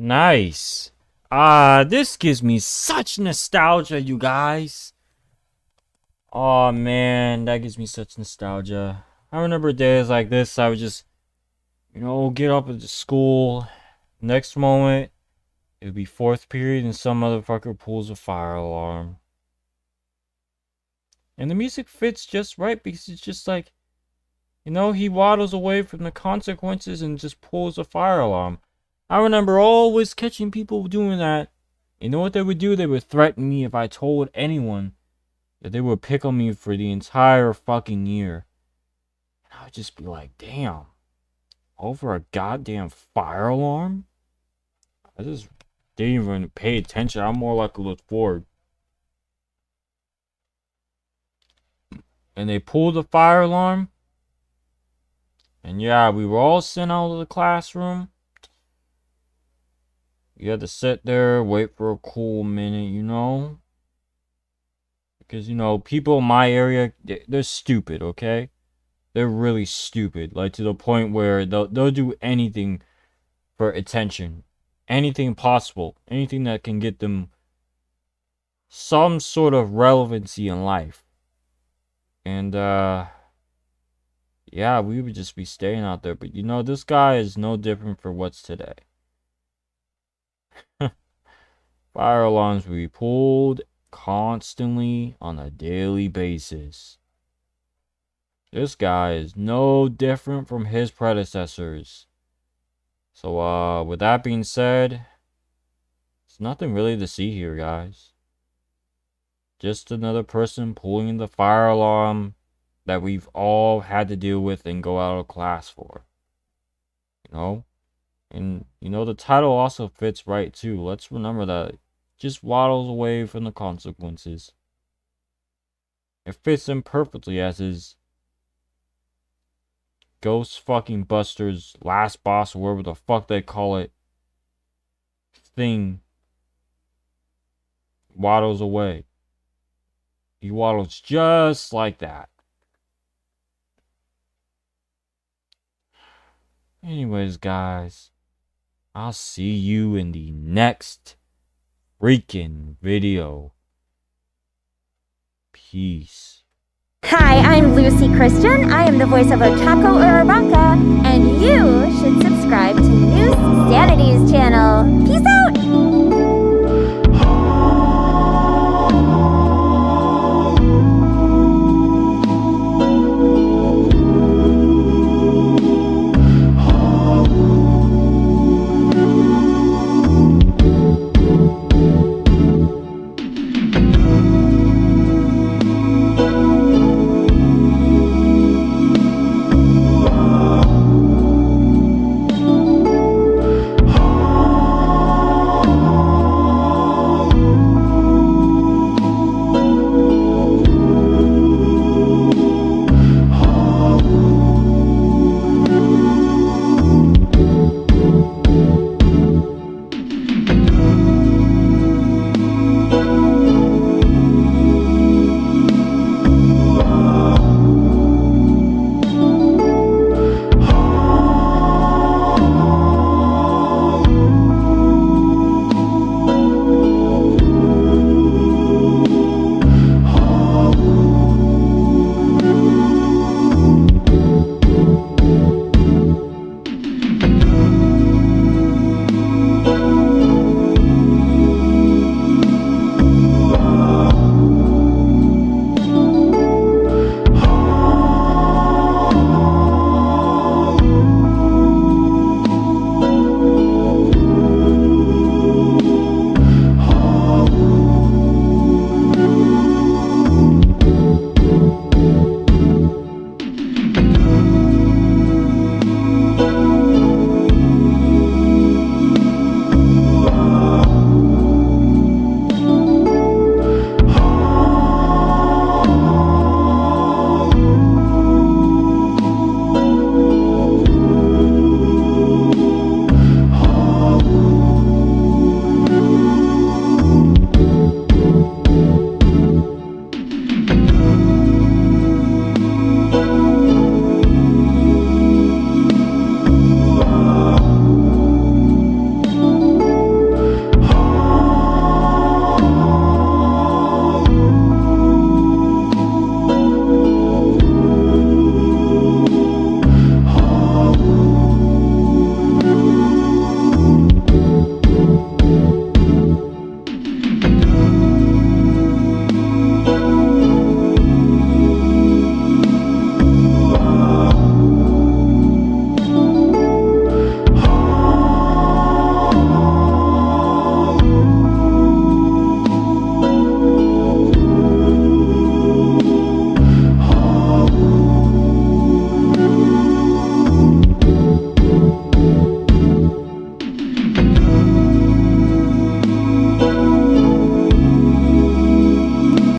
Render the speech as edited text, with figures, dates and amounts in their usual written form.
Nice. This gives me such nostalgia, you guys. Oh man, that gives me such nostalgia. I remember days like this, I would just, get up at the school. Next moment, it would be fourth period and some motherfucker pulls a fire alarm. And the music fits just right because it's just like, he waddles away from the consequences and just pulls a fire alarm. I remember always catching people doing that. You know what they would do? They would threaten me if I told anyone that they would pick on me for the entire fucking year. And I would just be like, damn. Over a goddamn fire alarm? I just didn't even pay attention. I'm more like a look forward. And they pulled the fire alarm. And yeah, we were all sent out of the classroom. You had to sit there, wait for a cool minute, Because, people in my area, they're stupid, okay? They're really stupid. Like, to the point where they'll do anything for attention. Anything possible. Anything that can get them some sort of relevancy in life. And, yeah, we would just be staying out there. But, this guy is no different for what's today. Fire alarms will be pulled constantly on a daily basis. This guy is no different from his predecessors. So, with that being said, there's nothing really to see here, guys. Just another person pulling the fire alarm that we've all had to deal with and go out of class for. And, the title also fits right, too. Let's remember that. Just waddles away from the consequences. It fits in perfectly as his Ghost fucking Busters last boss, or whatever the fuck they call it, thing waddles away. He waddles just like that. Anyways, guys, I'll see you in the next freaking video. Peace. Hi, I'm Lucy Christian. I am the voice of Otako Uraraka, and you should subscribe to Neusxanity's channel. Peace out!